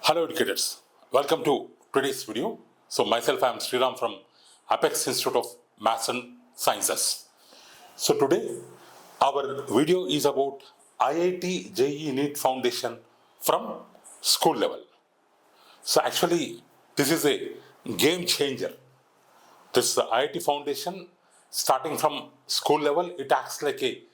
Hello educators, welcome to today's video. So myself I am Sriram from Apex Institute of Maths and Sciences. So today our video is about IIT-JEE NEET Foundation from school level. So actually this is a game changer. This IIT Foundation starting from school level, it acts like a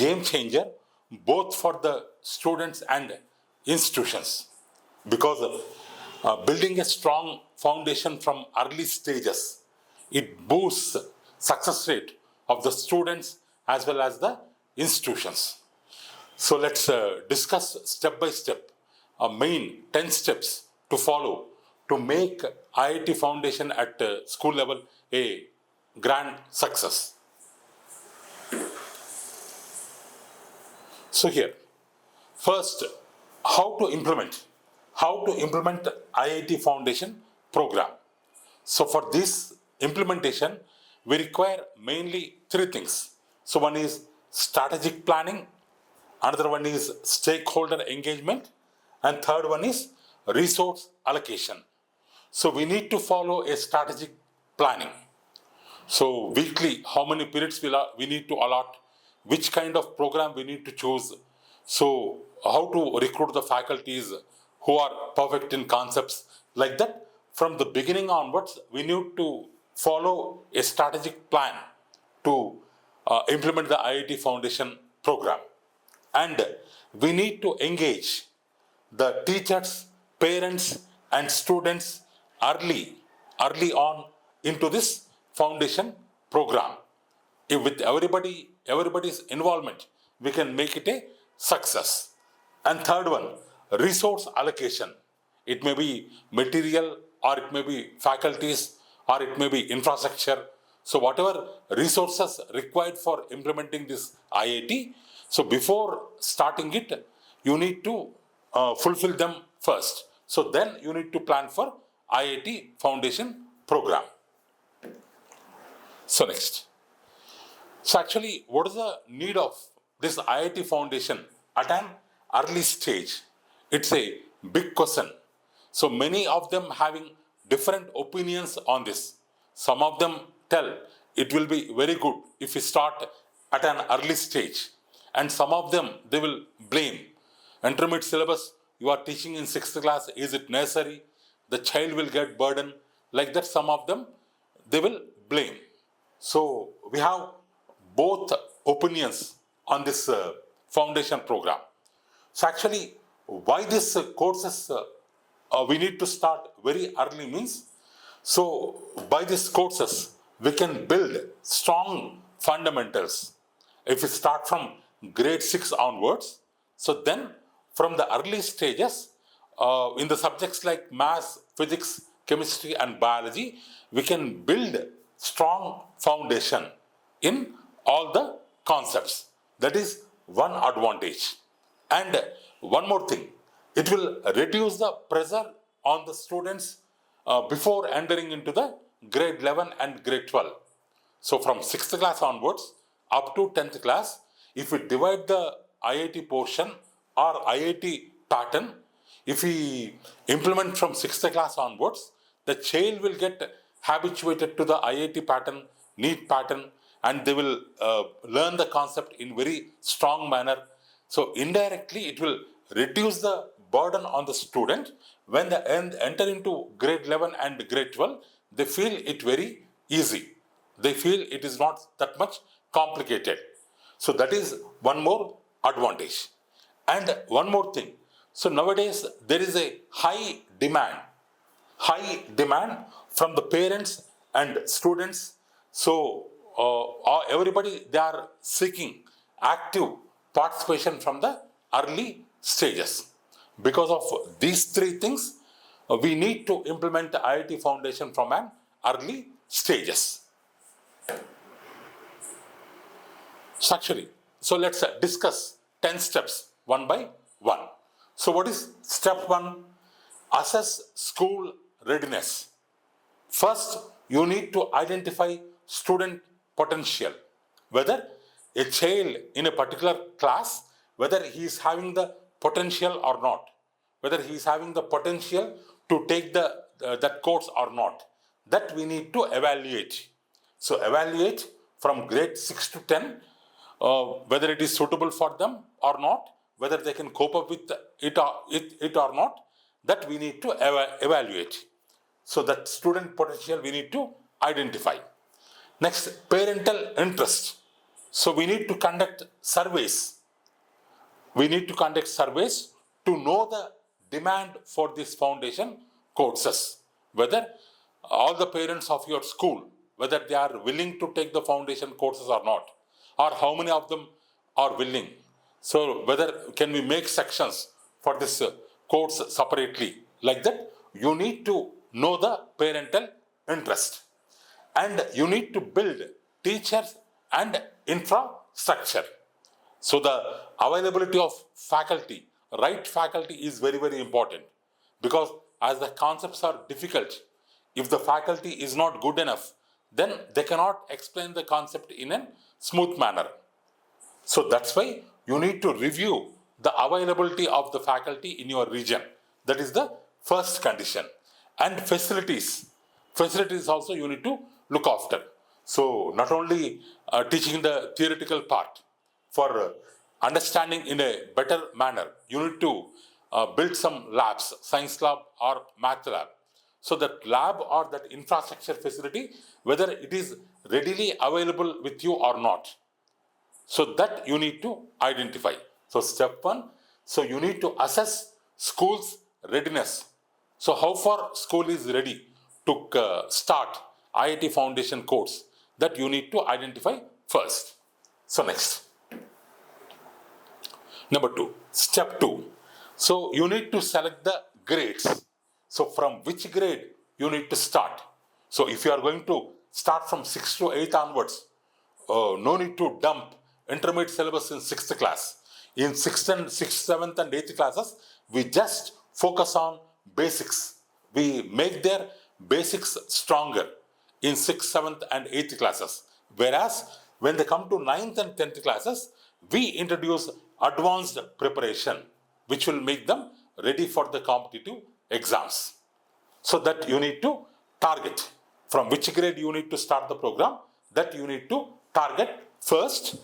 game changer both for the students and institutions, because building a strong foundation from early stages, it boosts success rate of the students as well as the institutions. So let's discuss step by step main 10 steps to follow to make IIT Foundation at school level a grand success. So here, first, how to implement IIT Foundation program. So for this implementation, we require mainly three things. So one is strategic planning, another one is stakeholder engagement, and third one is resource allocation. So we need to follow a strategic planning. So weekly, how many periods we need to allot, which kind of program we need to choose, so how to recruit the faculties who are perfect in concepts, like that. From the beginning onwards, we need to follow a strategic plan to implement the IIT Foundation program. And we need to engage the teachers, parents, and students early on into this foundation program. With everybody's involvement, we can make it a success. And third one, resource allocation. It may be material, or it may be faculties, or it may be infrastructure. So whatever resources required for implementing this IIT, so before starting it, you need to fulfill them first. So then you need to plan for IIT Foundation program. So next. So actually, what is the need of this IIT Foundation at an early stage? It's a big question. So many of them having different opinions on this. Some of them tell it will be very good if we start at an early stage. And some of them, they will blame. Intermediate syllabus, you are teaching in 6th class, is it necessary? The child will get burden. Like that, some of them, they will blame. So we have both opinions on this foundation program. So actually, why this courses we need to start very early means, so by these courses we can build strong fundamentals. If we start from grade 6 onwards, so then from the early stages in the subjects like maths, physics, chemistry, and biology, we can build strong foundation in all the concepts. That is one advantage. And one more thing, it will reduce the pressure on the students before entering into the grade 11 and grade 12. So from 6th class onwards up to 10th class, if we divide the IIT portion or IIT pattern, if we implement from 6th class onwards, the child will get habituated to the IIT pattern, NEET pattern, and they will learn the concept in very strong manner. So indirectly, it will reduce the burden on the student. When they enter into grade 11 and grade 12, they feel it very easy. They feel it is not that much complicated. So that is one more advantage. And one more thing. So nowadays, there is a high demand from the parents and students. So everybody, they are seeking active participation from the early stages. Because of these three things, we need to implement the IIT Foundation from an early stages. Structurally, so let's discuss 10 steps one by one. So what is step 1? Assess school readiness. First, you need to identify student potential, whether a child in a particular class, whether he is having the potential or not. whether he is having the potential to take that course or not. That we need to evaluate. So evaluate from grade 6 to 10 whether it is suitable for them or not, whether they can cope up with it or not. That we need to evaluate. So that student potential we need to identify. Next, parental interest. So we need to conduct surveys. We need to conduct surveys to know the demand for this foundation courses. Whether all the parents of your school, whether they are willing to take the foundation courses or not, or how many of them are willing. So whether can we make sections for this course separately, like that. You need to know the parental interest, and you need to build teachers and infrastructure. So the availability of faculty, right faculty, is very, very important, because as the concepts are difficult, if the faculty is not good enough, then they cannot explain the concept in a smooth manner. So that's why you need to review the availability of the faculty in your region. That is the first condition. And facilities. Facilities also you need to look after. So not only teaching the theoretical part, for understanding in a better manner, you need to build some labs, science lab or math lab. So that lab or that infrastructure facility, whether it is readily available with you or not. So that you need to identify. So step one, so you need to assess school's readiness. So how far school is ready to start IIT Foundation course, that you need to identify first. So next. Number two, step two. So you need to select the grades. So from which grade you need to start. So if you are going to start from 6th to 8th onwards, no need to dump intermediate syllabus in 6th class. In 6th, 7th and 8th classes, we just focus on basics. We make their basics stronger in 6th, 7th and 8th classes. Whereas when they come to 9th and 10th classes, we introduce advanced preparation, which will make them ready for the competitive exams. So that you need to target. From which grade you need to start the program, that you need to target first.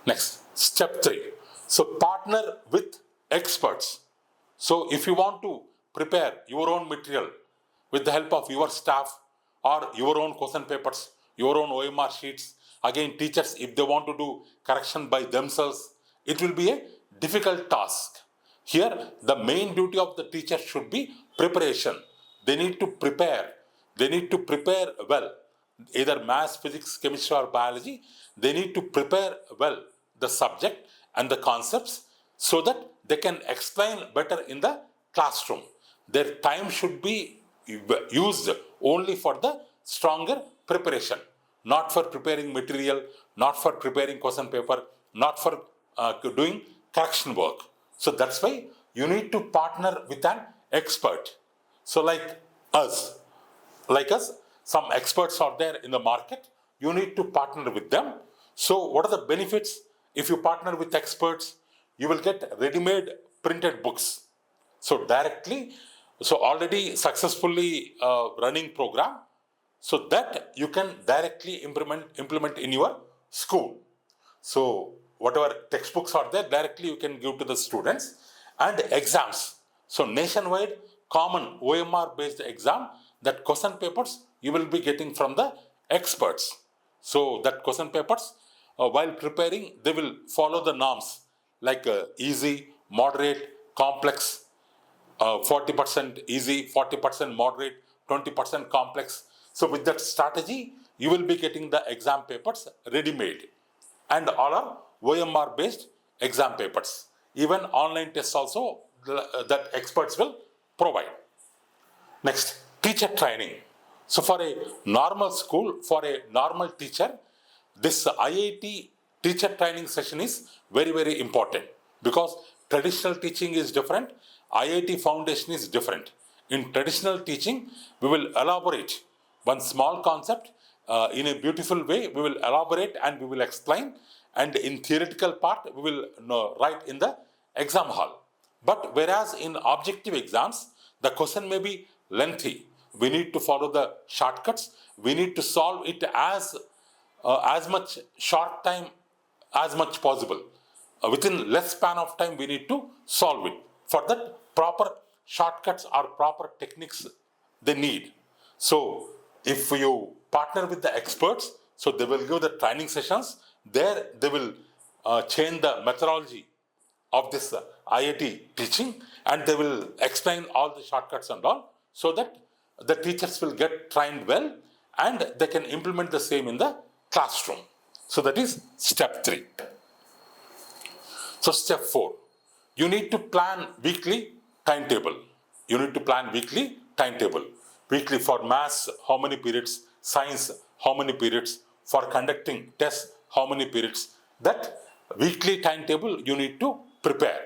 Next, step 3. So partner with experts. So if you want to prepare your own material with the help of your staff or your own question papers, your own OMR sheets, again teachers, if they want to do correction by themselves, it will be a difficult task. Here, the main duty of the teacher should be preparation. They need to prepare. They need to prepare well. Either maths, physics, chemistry or biology, they need to prepare well the subject and the concepts so that they can explain better in the classroom. Their time should be used only for the stronger preparation, not for preparing material, not for preparing question paper, not for doing correction work. So that's why you need to partner with an expert. So like us, some experts are there in the market. You need to partner with them. So what are the benefits? If you partner with experts, you will get ready-made printed books. So already successfully running program, so that you can directly implement in your school. So whatever textbooks are there, directly you can give to the students. And exams. So nationwide common OMR based exam, that question papers you will be getting from the experts. So that question papers, while preparing, they will follow the norms like easy, moderate, complex, 40% easy, 40% moderate, 20% complex. So with that strategy, you will be getting the exam papers ready-made. And all are OMR based exam papers. Even online tests also that experts will provide. Next, teacher training. So for a normal school, for a normal teacher, this IIT teacher training session is very, very important, because traditional teaching is different, IIT Foundation is different. In traditional teaching, we will elaborate one small concept in a beautiful way. We will elaborate and we will explain. And in theoretical part, we will write in the exam hall. But whereas in objective exams, the question may be lengthy. We need to follow the shortcuts. We need to solve it as much short time as much possible. Within less span of time, we need to solve it. For that, proper shortcuts or proper techniques they need. So, if you partner with the experts, so they will give the training sessions. There, they will change the methodology of this IIT teaching, and they will explain all the shortcuts and all, so that the teachers will get trained well and they can implement the same in the classroom. So that is step 3. So step 4, you need to plan weekly timetable. You need to plan weekly timetable. Weekly for maths, how many periods, science, how many periods, for conducting tests, how many periods. That weekly timetable you need to prepare.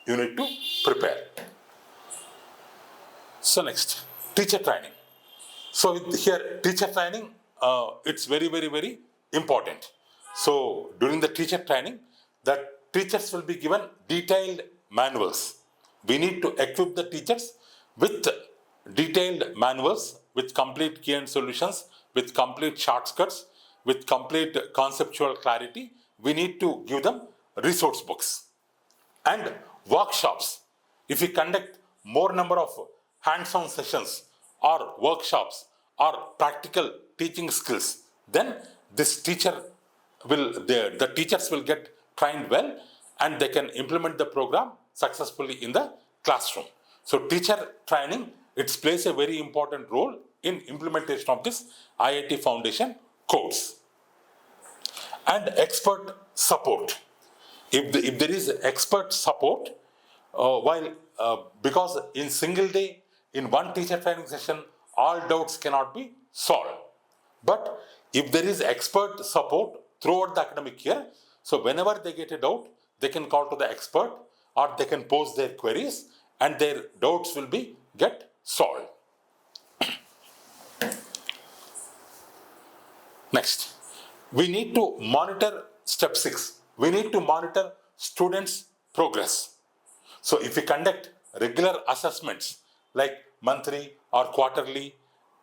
You need to prepare. So next, teacher training. So here, teacher training, it's very, very, very important. So during the teacher training, the teachers will be given detailed manuals. We need to equip the teachers with detailed manuals, with complete key and solutions, with complete shortcuts, with complete conceptual clarity. We need to give them resource books and workshops. If we conduct more number of hands-on sessions or workshops or practical teaching skills, then this teacher the teachers will get trained well and they can implement the program successfully in the classroom. So teacher training, it plays a very important role in implementation of this IIT Foundation course. And expert support. If there is expert support, because in single day, in one teacher training session, all doubts cannot be solved. But if there is expert support throughout the academic year, so whenever they get a doubt, they can call to the expert or they can pose their queries and their doubts will be get solved. Next, we need to monitor step 6. We need to monitor students' progress. So if we conduct regular assessments like monthly or quarterly,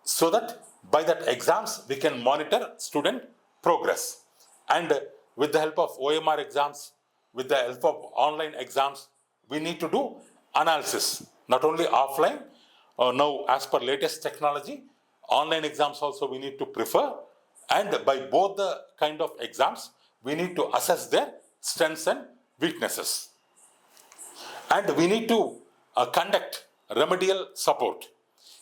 so that by that exams we can monitor student progress. And with the help of OMR exams, with the help of online exams, we need to do analysis, not only offline. Now, as per latest technology, online exams also we need to prefer. And by both the kind of exams, we need to assess their strengths and weaknesses. And we need to conduct remedial support.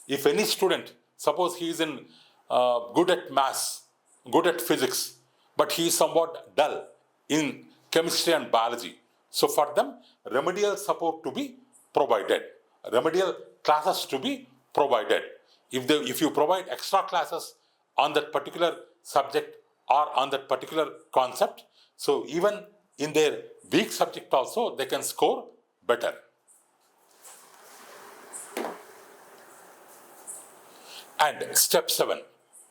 If any student, suppose he is good at maths, good at physics, but he is somewhat dull in chemistry and biology. So for them, remedial support to be provided, remedial classes to be provided. If you provide extra classes on that particular subject or on that particular concept, so even in their weak subject also, they can score better. And step 7.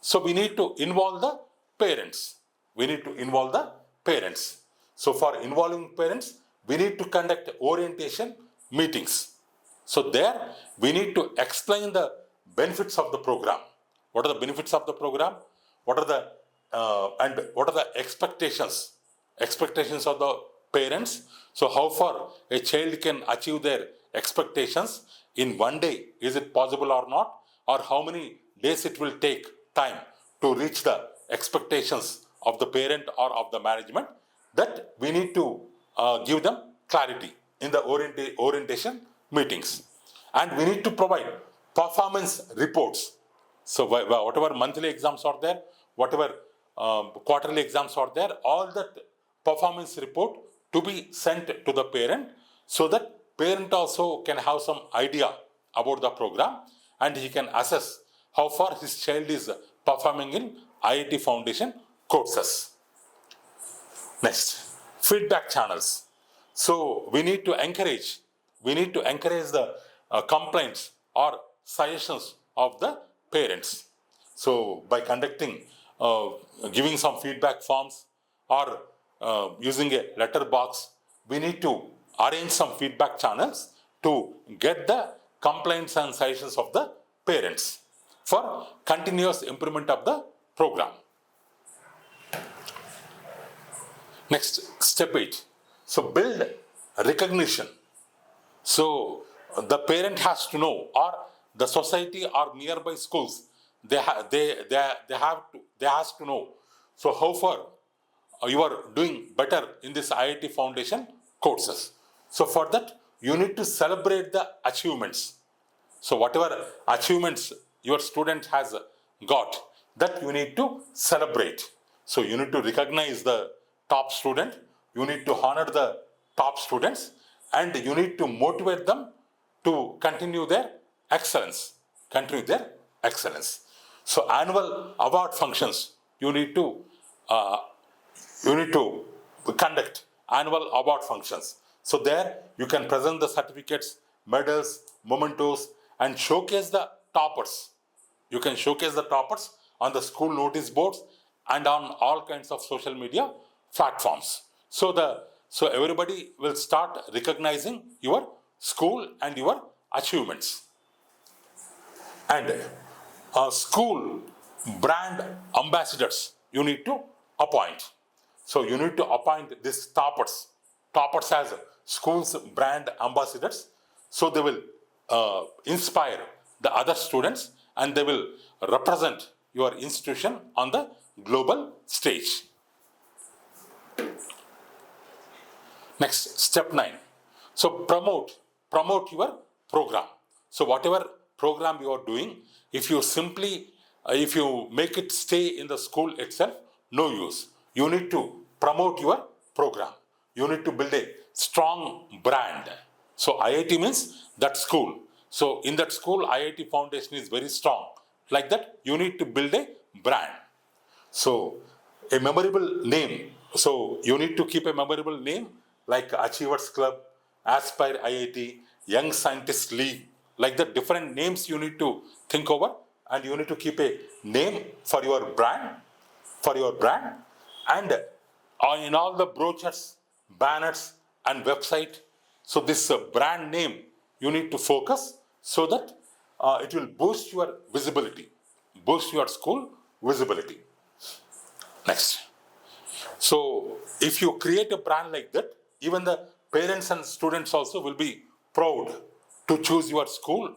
So we need to involve the parents. We need to involve the parents. So for involving parents, we need to conduct orientation meetings. So there, we need to explain the benefits of the program. What are the benefits of the program? What are the expectations of the parents? So how far a child can achieve their expectations in one day? Is it possible or not? Or how many days it will take time to reach the expectations of the parent or of the management? That we need to give them clarity in the orientation meetings. And we need to provide performance reports. So whatever monthly exams are there, whatever quarterly exams are there, all that performance report to be sent to the parent, so that parent also can have some idea about the program and he can assess how far his child is performing in IIT Foundation courses. Next, feedback channels. So we need to encourage the complaints or suggestions of the parents. So by conducting, giving some feedback forms or using a letter box, we need to arrange some feedback channels to get the complaints and suggestions of the parents for continuous improvement of the program. Next, step 8. So build recognition. So the parent has to know, or the society or nearby schools, they have to know. So how far you are doing better in this IIT Foundation courses. So for that, you need to celebrate the achievements. So whatever achievements your student has got, that you need to celebrate. So you need to recognize the top student, you need to honor the top students, and you need to motivate them to continue their excellence. So annual award functions, you need to conduct annual award functions. So there you can present the certificates, medals, mementos, and showcase the toppers. You can showcase the toppers on the school notice boards and on all kinds of social media platforms. So everybody will start recognizing your school and your achievements. And school brand ambassadors you need to appoint. So you need to appoint these toppers as school's brand ambassadors. So they will inspire the other students and they will represent your institution on the global stage. Next, step 9. So promote your program. So whatever program you are doing, if you make it stay in the school itself, no use. You need to promote your program. You need to build a strong brand. So IIT means that school. So in that school, IIT Foundation is very strong. Like that, you need to build a brand. So a memorable name. So you need to keep a memorable name like Achievers Club, Aspire IIT, Young Scientist League. Like that, different names you need to think over, and you need to keep a name for your brand. And in all the brochures, banners, and website. So this brand name you need to focus so that it will boost your visibility, boost your school visibility. Next. So if you create a brand like that, even the parents and students also will be proud to choose your school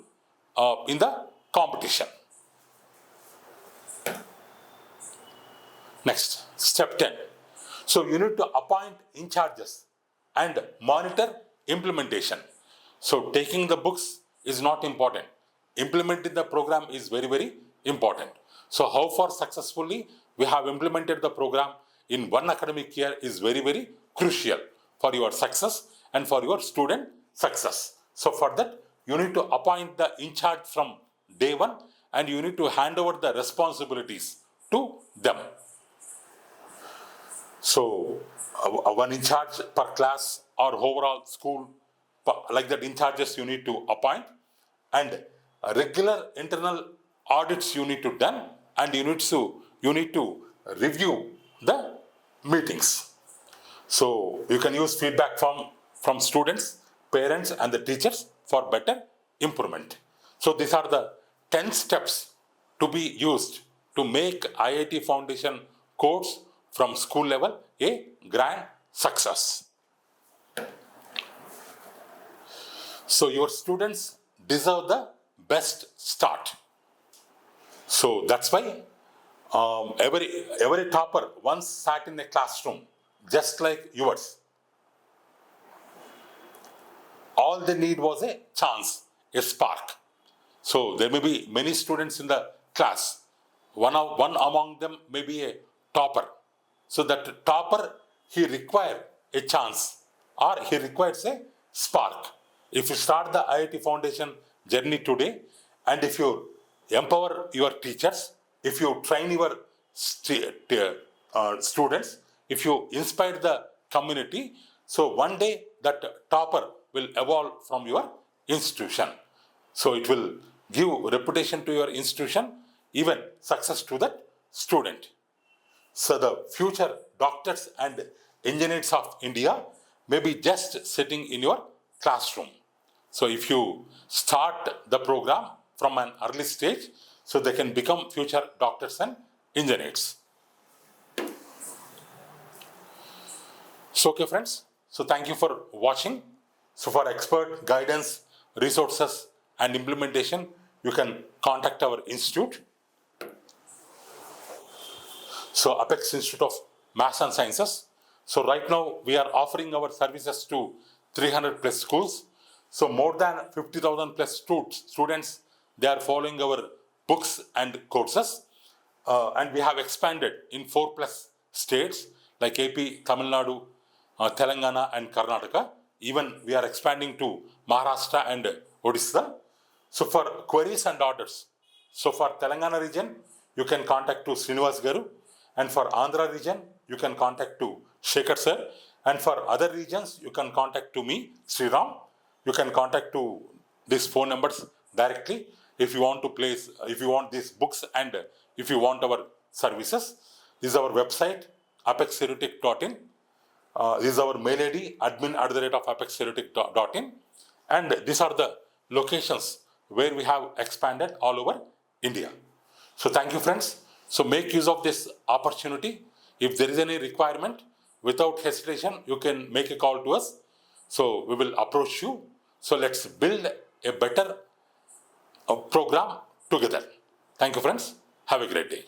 in the competition. Next, step 10. So you need to appoint incharges and monitor implementation. So taking the books is not important. Implementing the program is very, very important. So how far successfully we have implemented the program in one academic year is very, very crucial for your success and for your student success. So for that, you need to appoint the in charge from day one, and you need to hand over the responsibilities to them. So one in charge per class or overall school, like that in charges you need to appoint, and regular internal audits you need to done, and you need to review the meetings. So you can use feedback from students, parents, and the teachers for better improvement. So these are the 10 steps to be used to make IIT Foundation course from school level a grand success. So your students deserve the best start. So that's why every topper once sat in a classroom just like yours. All they need was a chance, a spark. So there may be many students in the class. One among them may be a topper. So that topper, he requires a chance, or he requires a spark. If you start the IIT Foundation journey today, and if you empower your teachers, if you train your students, if you inspire the community, so one day that topper will evolve from your institution. So it will give reputation to your institution, even success to the student. So the future doctors and engineers of India maybe just sitting in your classroom. So if you start the program from an early stage, so they can become future doctors and engineers. So okay friends, so thank you for watching. So for expert guidance, resources and implementation, you can contact our institute. So Apex Institute of Maths and Sciences. So right now we are offering our services to 300 plus schools. So more than 50,000 plus students, they are following our books and courses. And we have expanded in 4 plus states like AP, Tamil Nadu, Telangana and Karnataka. Even we are expanding to Maharashtra and Odisha. So for queries and orders, so for Telangana region, you can contact to Srinivas Garu, and for Andhra region, you can contact to Shekhar sir, and for other regions, you can contact to me, Sriram. You can contact to these phone numbers directly if you want to place, if you want these books and if you want our services. This is our website, apexerutech.in. This is our mail ID, admin@apexerutech.in. And these are the locations where we have expanded all over India. So thank you friends. So make use of this opportunity. If there is any requirement, without hesitation, you can make a call to us. So we will approach you. So let's build a better program together. Thank you friends. Have a great day.